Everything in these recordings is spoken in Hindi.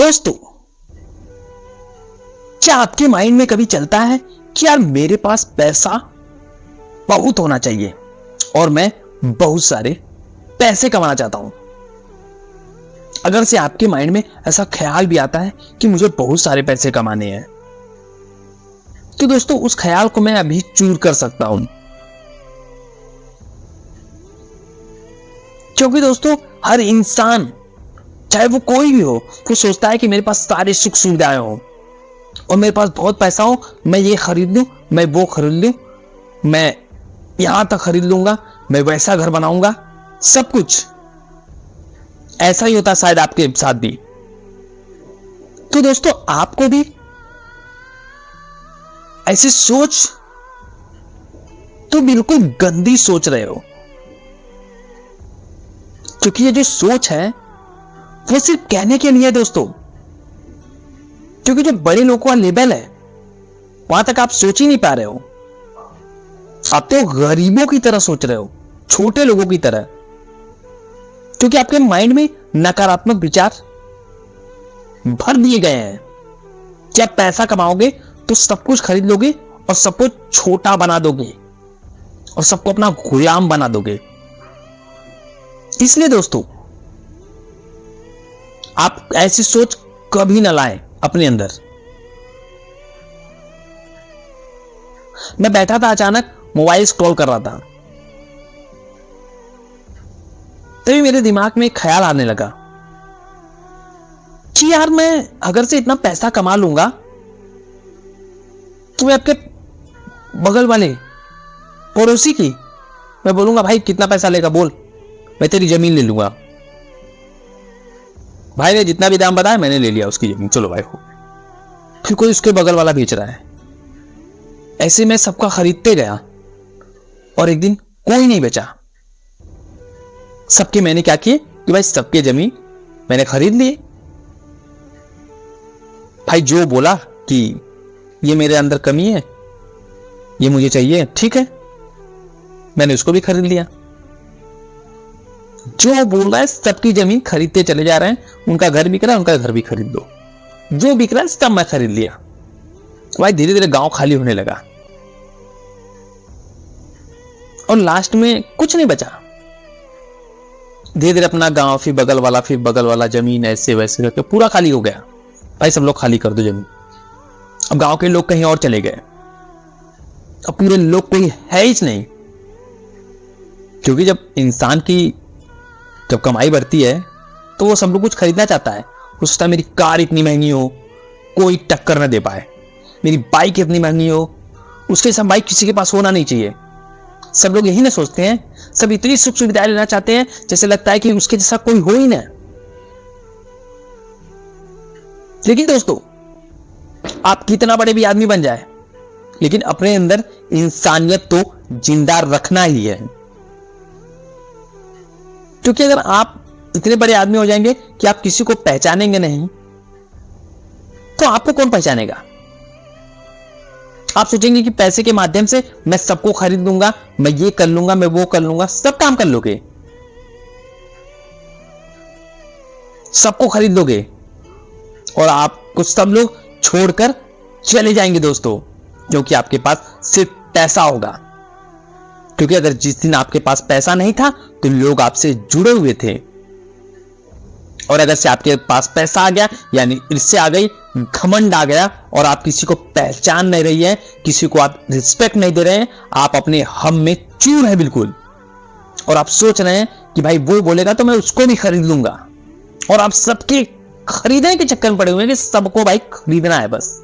दोस्तों, क्या आपके माइंड में कभी चलता है कि यार मेरे पास पैसा बहुत होना चाहिए और मैं बहुत सारे पैसे कमाना चाहता हूं? अगर से आपके माइंड में ऐसा ख्याल भी आता है कि मुझे बहुत सारे पैसे कमाने हैं, तो दोस्तों उस ख्याल को मैं अभी चूर कर सकता हूं। क्योंकि दोस्तों हर इंसान, चाहे वो कोई भी हो, वो सोचता है कि मेरे पास सारे सुख सुविधाएं हो और मेरे पास बहुत पैसा हो, मैं ये खरीद लूं, मैं वो खरीद लूं, मैं यहां तक खरीद लूंगा, मैं वैसा घर बनाऊंगा। सब कुछ ऐसा ही होता शायद आपके साथ भी। तो दोस्तों आपको भी ऐसी सोच तो बिल्कुल गंदी सोच रहे हो, क्योंकि ये जो सोच है वो सिर्फ कहने के लिए है दोस्तों। क्योंकि जो बड़े लोगों का लेवल है वहां तक आप सोच ही नहीं पा रहे हो। आप तो गरीबों की तरह सोच रहे हो, छोटे लोगों की तरह, क्योंकि आपके माइंड में नकारात्मक विचार भर दिए गए हैं कि आप पैसा कमाओगे तो सब कुछ खरीद लोगे और सबको छोटा बना दोगे और सबको अपना गुलाम बना दोगे। इसलिए दोस्तों आप ऐसी सोच कभी ना लाएं अपने अंदर। मैं बैठा था, अचानक मोबाइल स्क्रॉल कर रहा था, तभी मेरे दिमाग में एक ख्याल आने लगा कि यार मैं अगर से इतना पैसा कमा लूंगा तो मैं आपके बगल वाले पड़ोसी की मैं बोलूंगा, भाई कितना पैसा लेगा बोल, मैं तेरी जमीन ले लूंगा। भाई ने जितना भी दाम बताया मैंने ले लिया उसकी जमीन, चलो भाई हो। फिर कोई उसके बगल वाला बेच रहा है। ऐसे मैं सबका खरीदते गया और एक दिन कोई नहीं बेचा। सबके मैंने क्या किए कि भाई सबके जमीन मैंने खरीद लिए। भाई जो बोला कि ये मेरे अंदर कमी है, ये मुझे चाहिए, ठीक है, मैंने उसको भी खरीद लिया। जो बोल रहा है सबकी जमीन खरीदते चले जा रहे हैं, उनका घर बिक रहा है, उनका घर भी खरीद दो, जो बिक रहा है सब मैं खरीद लिया। भाई धीरे धीरे गांव खाली होने लगा और लास्ट में कुछ नहीं बचा। धीरे धीरे अपना गांव, फिर बगल वाला, फिर बगल वाला, जमीन ऐसे वैसे करके पूरा खाली हो गया। भाई सब लोग खाली कर दो जमीन। अब गांव के लोग कहीं और चले गए, अब पूरे लोग कोई है ही नहीं। क्योंकि जब इंसान की जब कमाई बढ़ती है तो वो सब लोग कुछ खरीदना चाहता है। वो सोचता है मेरी कार इतनी महंगी हो कोई टक्कर ना दे पाए, मेरी बाइक इतनी महंगी हो उसके सब बाइक किसी के पास होना नहीं चाहिए। सब लोग यही ना सोचते हैं, सब इतनी सुख सुविधाएं लेना चाहते हैं जैसे लगता है कि उसके जैसा कोई हो ही ना। लेकिन दोस्तों आप कितना बड़े भी आदमी बन जाए, लेकिन अपने अंदर इंसानियत तो जिंदा रखना ही है। क्योंकि अगर आप इतने बड़े आदमी हो जाएंगे कि आप किसी को पहचानेंगे नहीं, तो आपको कौन पहचानेगा? आप सोचेंगे कि पैसे के माध्यम से मैं सबको खरीद लूंगा, मैं ये कर लूंगा, मैं वो कर लूंगा, सब काम कर लोगे, सबको खरीद लोगे और आपको सब लोग छोड़कर चले जाएंगे दोस्तों, क्योंकि आपके पास सिर्फ पैसा होगा। क्योंकि अगर जिस दिन आपके पास पैसा नहीं था तो लोग आपसे जुड़े हुए थे, और अगर से आपके पास पैसा आ गया यानी ईर्ष्या आ गई, घमंड आ गया और आप किसी को पहचान नहीं रही है, किसी को आप रिस्पेक्ट नहीं दे रहे हैं, आप अपने हम में चूर है बिल्कुल, और आप सोच रहे हैं कि भाई वो बोलेगा तो मैं उसको भी खरीद लूंगा, और आप सबके खरीदने के चक्कर में पड़े हुए हैं कि सबको भाई खरीदना है बस।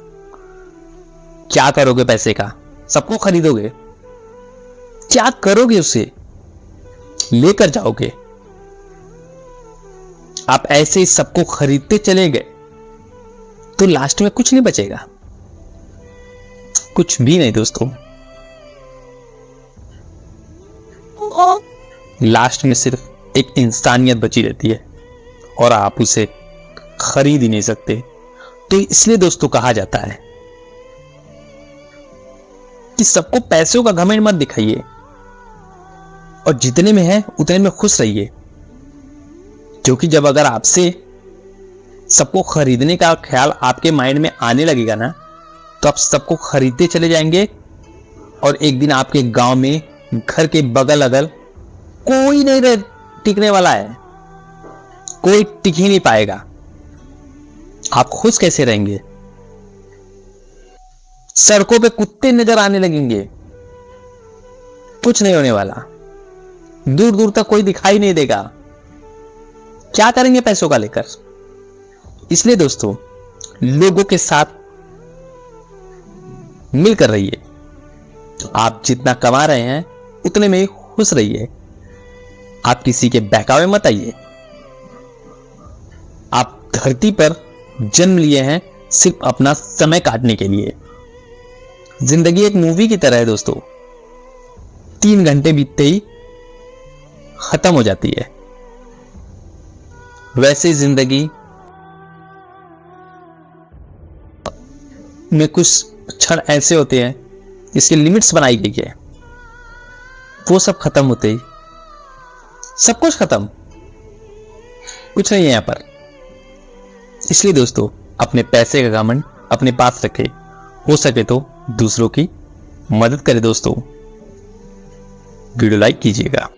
क्या करोगे पैसे का? सबको खरीदोगे? क्या करोगे उससे? लेकर जाओगे? आप ऐसे ही सबको खरीदते चले गए तो लास्ट में कुछ नहीं बचेगा, कुछ भी नहीं दोस्तों। लास्ट में सिर्फ एक इंसानियत बची रहती है और आप उसे खरीद ही नहीं सकते। तो इसलिए दोस्तों कहा जाता है कि सबको पैसों का घमंड मत दिखाइए और जितने में है उतने में खुश रहिए। क्योंकि जब अगर आपसे सबको खरीदने का ख्याल आपके माइंड में आने लगेगा ना, तो आप सबको खरीदते चले जाएंगे और एक दिन आपके गांव में घर के बगल अगल कोई नहीं टिकने वाला है, कोई टिक ही नहीं पाएगा। आप खुश कैसे रहेंगे? सड़कों पे कुत्ते नजर आने लगेंगे, कुछ नहीं होने वाला, दूर दूर तक कोई दिखाई नहीं देगा। क्या करेंगे पैसों का लेकर? इसलिए दोस्तों, लोगों के साथ मिलकर रहिए। आप जितना कमा रहे हैं उतने में ही खुश रहिए। आप किसी के बहकावे मत आइए। आप धरती पर जन्म लिए हैं सिर्फ अपना समय काटने के लिए। जिंदगी एक मूवी की तरह है दोस्तों, 3 घंटे बीतते ही खत्म हो जाती है। वैसे जिंदगी में कुछ क्षण ऐसे होते हैं जिसकी लिमिट्स बनाई गई है, वो सब खत्म होते ही सब कुछ खत्म, कुछ नहीं है यहां पर। इसलिए दोस्तों, अपने पैसे का घमंड अपने पास रखें, हो सके तो दूसरों की मदद करें। दोस्तों, वीडियो लाइक कीजिएगा।